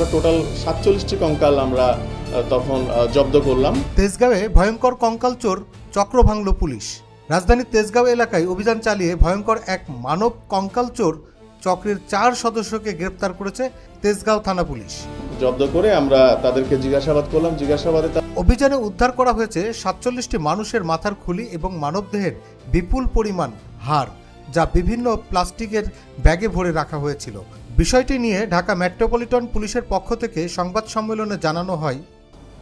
আমরা টোটাল 47টি কঙ্কাল আমরা তখন জব্দ করলাম। তেজগাঁওয়ে ভয়ঙ্কর কঙ্কাল চোর চক্র ভাঙল পুলিশ। রাজধানীর তেজগাঁও এলাকায় অভিযান চালিয়ে ভয়ঙ্কর এক মানব কঙ্কাল চোর চক্রের 4 সদস্যকে গ্রেপ্তার করেছে তেজগাঁও থানা পুলিশ। জব্দ করে আমরা তাদেরকে জিজ্ঞাসাবাদ করলাম। জিজ্ঞাসাবাদে অভিযানে উদ্ধার করা হয়েছে 47টি মানুষের মাথার খুলি এবং মানবদেহের বিপুল পরিমাণ হাড়, যা বিভিন্ন প্লাস্টিকের ব্যাগে ভরে রাখা হয়েছিল। বিষয়টি নিয়ে ঢাকা মেট্রোপলিটন পুলিশের পক্ষ থেকে সংবাদ সম্মেলনে জানানো হয়,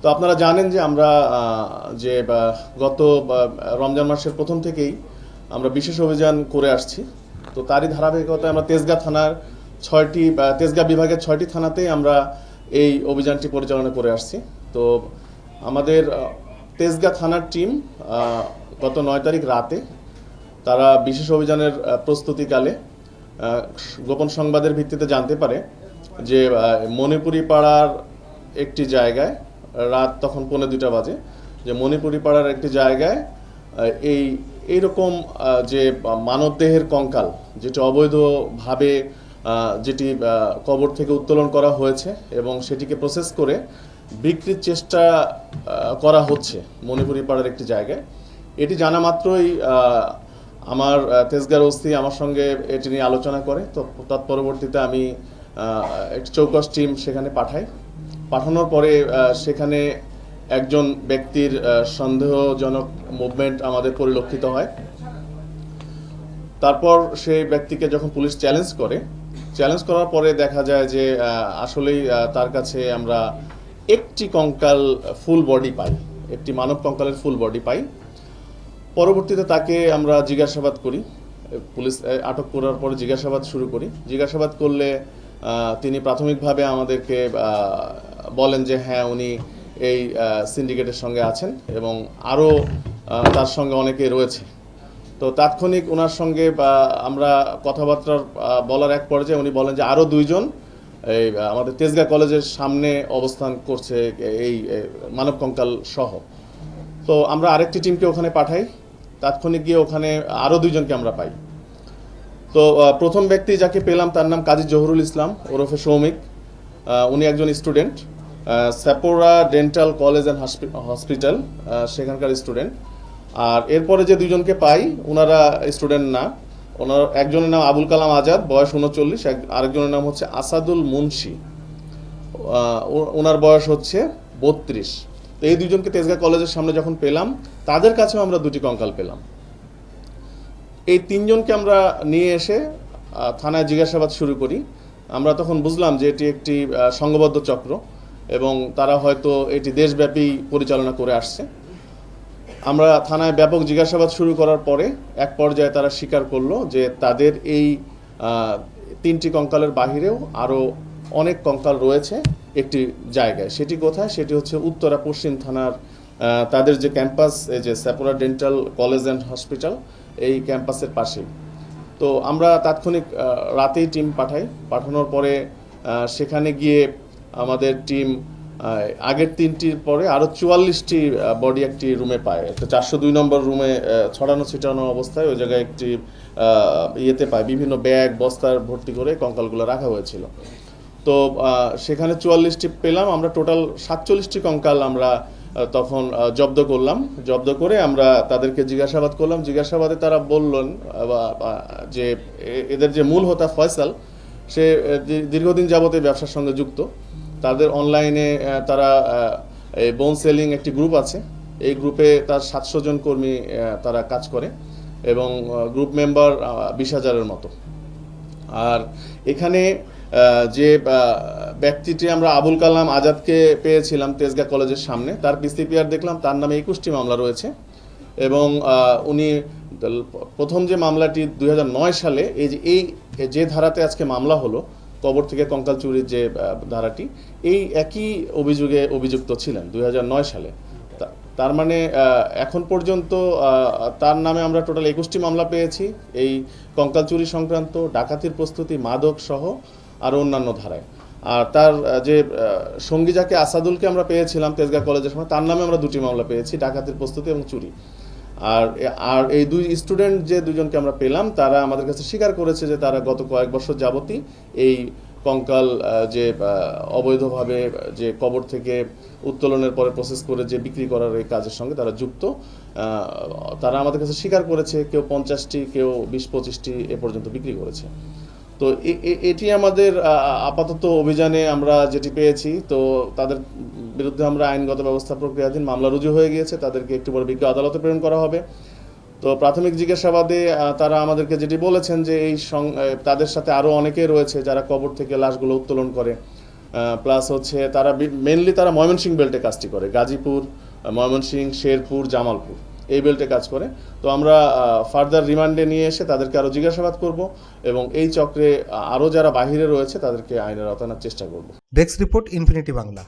তো আপনারা জানেন যে আমরা যে গত রমজান মাসের প্রথম থেকেই আমরা বিশেষ অভিযান করে আসছি। তো তারই ধারাবাহিকতায় আমরা তেজগাঁ থানার তেজগাঁ বিভাগের 6টি থানাতেই আমরা এই অভিযানটি পরিচালনা করে আসছি। তো আমাদের তেজগাঁ থানার টিম গত 9 তারিখ রাতে তারা বিশেষ অভিযানের প্রস্তুতিকালে গোপন সংবাদের ভিত্তিতে জানতে পারে যে মণিপুরি পাড়ার একটি জায়গায় রাত তখন 1:45 বাজে, যে মণিপুরি পাড়ার একটি জায়গায় এইরকম যে মানবদেহের কঙ্কাল, যেটি অবৈধভাবে যেটি কবর থেকে উত্তোলন করা হয়েছে এবং সেটিকে প্রসেস করে বিক্রির চেষ্টা করা হচ্ছে মণিপুরি পাড়ার একটি জায়গায়। এটি জানা মাত্রই আমার তেজগাঁর ওসি আমার সঙ্গে এটি নিয়ে আলোচনা করে। তো তৎপরবর্তীতে আমি একটি চৌকস টিম সেখানে পাঠানোর পরে সেখানে একজন ব্যক্তির সন্দেহজনক মুভমেন্ট আমাদের পরিলক্ষিত হয়। তারপর সেই ব্যক্তিকে যখন পুলিশ চ্যালেঞ্জ করার পরে দেখা যায় যে আসলেই তার কাছে আমরা একটি কঙ্কাল ফুল বডি পাই, একটি মানব কঙ্কালের ফুল বডি পাই। পরবর্তীতে তাকে আমরা জিজ্ঞাসাবাদ করি, পুলিশ আটক করার পরে জিজ্ঞাসাবাদ শুরু করি। জিজ্ঞাসাবাদ করলে তিনি প্রাথমিকভাবে আমাদেরকে বলেন যে হ্যাঁ, উনি এই সিন্ডিকেটের সঙ্গে আছেন এবং আরও তার সঙ্গে অনেকে রয়েছে। তো তাৎক্ষণিক ওনার সঙ্গে আমরা কথাবার্তা বলার এক পর্যায়ে উনি বলেন যে আরও 2 জন এই আমাদের তেজগাঁ কলেজের সামনে অবস্থান করছে এই মানব কঙ্কাল সহ। তো আমরা আরেকটি টিমকে ওখানে পাঠাই। তাৎক্ষণিক গিয়ে ওখানে আরও 2 জনকে আমরা পাই। তো প্রথম ব্যক্তি যাকে পেলাম তার নাম কাজী জহুরুল ইসলাম ওরফে সৌমিক। উনি একজন স্টুডেন্ট, সেপোরা ডেন্টাল কলেজ অ্যান্ড হসপিটাল সেখানকার স্টুডেন্ট। আর এরপরে যে 2 জনকে পাই ওনারা স্টুডেন্ট না। ওনার একজনের নাম আবুল কালাম আজাদ, বয়স 39, আরেকজনের নাম হচ্ছে আসাদুল মুন্সি, ওনার বয়স হচ্ছে 32। তো এই 2 জনকে তেজগাঁ কলেজের সামনে যখন পেলাম তাদের কাছেও আমরা 2টি কঙ্কাল পেলাম। এই 3 জনকে আমরা নিয়ে এসে থানায় জিজ্ঞাসাবাদ শুরু করি। আমরা তখন বুঝলাম যে এটি একটি সংঘবদ্ধ চক্র এবং তারা হয়তো এটি দেশব্যাপী পরিচালনা করে আসছে। আমরা থানায় ব্যাপক জিজ্ঞাসাবাদ শুরু করার পরে এক পর্যায়ে তারা স্বীকার করলো যে তাদের এই 3টি কঙ্কালের বাহিরেও আরও অনেক কঙ্কাল রয়েছে একটি জায়গায়। সেটি কোথায়? সেটি হচ্ছে উত্তরা পশ্চিম থানার তাদের যে ক্যাম্পাস, এই যে সেপোরা ডেন্টাল কলেজ অ্যান্ড হসপিটাল, এই ক্যাম্পাসের পাশেই। তো আমরা তাৎক্ষণিক রাতেই টিম পাঠানোর পরে সেখানে গিয়ে আমাদের টিম আগের 3টির পরে আরও 44টি বডি একটি রুমে পায়। একটা 402 নম্বর রুমে ছড়ানো ছিটানো অবস্থায় ওই জায়গায় একটি ইয়েতে পায়, বিভিন্ন ব্যাগ বস্তার ভর্তি করে কঙ্কালগুলো রাখা হয়েছিল। তো সেখানে 44টি পেলাম। আমরা টোটাল 47টি কঙ্কাল আমরা তখন জব্দ করলাম। জব্দ করে আমরা তাদেরকে জিজ্ঞাসাবাদ করলাম। জিজ্ঞাসাবাদে তারা বললেন যে এদের যে মূল হোতা ফয়সাল, সে দীর্ঘদিন যাবত এই ব্যবসার সঙ্গে যুক্ত। তাদের অনলাইনে তারা বোন সেলিং একটি গ্রুপ আছে, এই গ্রুপে তার 700 জন কর্মী তারা কাজ করে এবং গ্রুপ মেম্বার 20,000-এর মতো। আর এখানে যে ব্যক্তিটি আমরা আবুল কালাম আজাদকে পেয়েছিলাম তেজগাঁ কলেজের সামনে, তার পিসিপিআর দেখলাম, তার নামে 21টি মামলা রয়েছে এবং উনি প্রথম যে মামলাটি 2009 সালে এই যে ধারাতে আজকে মামলা হলো, কবর থেকে কঙ্কাল চুরির যে ধারাটি, এই একই অভিযোগে অভিযুক্ত ছিলেন 2009 সালে। তার মানে এখন পর্যন্ত তার নামে আমরা টোটাল 21টি মামলা পেয়েছি এই কঙ্কাল চুরি সংক্রান্ত, ডাকাতির প্রস্তুতি, মাদক সহ আরও অন্যান্য ধারায়। আর তার যে সঙ্গী যাকে আসাদুলকে আমরা পেয়েছিলাম তেজগাঁ কলেজের সময়, তার নামে আমরা 2টি মামলা পেয়েছি, ডাকাতির প্রস্তুতি এবং চুরি। আর এই 2 স্টুডেন্ট যে 2 জনকে আমরা পেলাম, তারা আমাদের কাছে স্বীকার করেছে যে তারা গত কয়েক বছর যাবতই এই কঙ্কাল যে অবৈধভাবে যে কবর থেকে উত্তোলনের পরে প্রসেস করে যে বিক্রি করার এই কাজের সঙ্গে তারা যুক্ত। তারা আমাদের কাছে স্বীকার করেছে, কেউ 50টি, কেউ 20-25টি এ পর্যন্ত বিক্রি করেছে। তো এটি আমাদের আপাতত অভিযানে আমরা যেটি পেয়েছি, তো তাদের বিরুদ্ধে আমরা আইনগত ব্যবস্থা প্রক্রিয়াধীন মামলা রুজু হয়ে গিয়েছে, তাদেরকে একটু পরে বিজ্ঞ আদালতে প্রেরণ করা হবে। তো প্রাথমিক জিজ্ঞাসাবাদে তারা আমাদেরকে যেটি বলেছেন যে তাদের সাথে আরও অনেকে রয়েছে যারা কবর থেকে লাশগুলো উত্তোলন করে, প্লাস হচ্ছে তারা মেনলি তারা ময়মনসিংহ বেল্টে কাজটি করে, গাজীপুর, ময়মনসিংহ, শেরপুর, জামালপুর এই বেল্টে কাজ করে। তো আমরা ফার্দার রিমান্ডে নিয়ে এসে তাদেরকে আরও জিজ্ঞাসাবাদ করব এবং এই চক্রে আরও যারা বাহিরে রয়েছে তাদেরকে আইনের আওতায় আনার চেষ্টা করব। Desk report, infinity Bangla.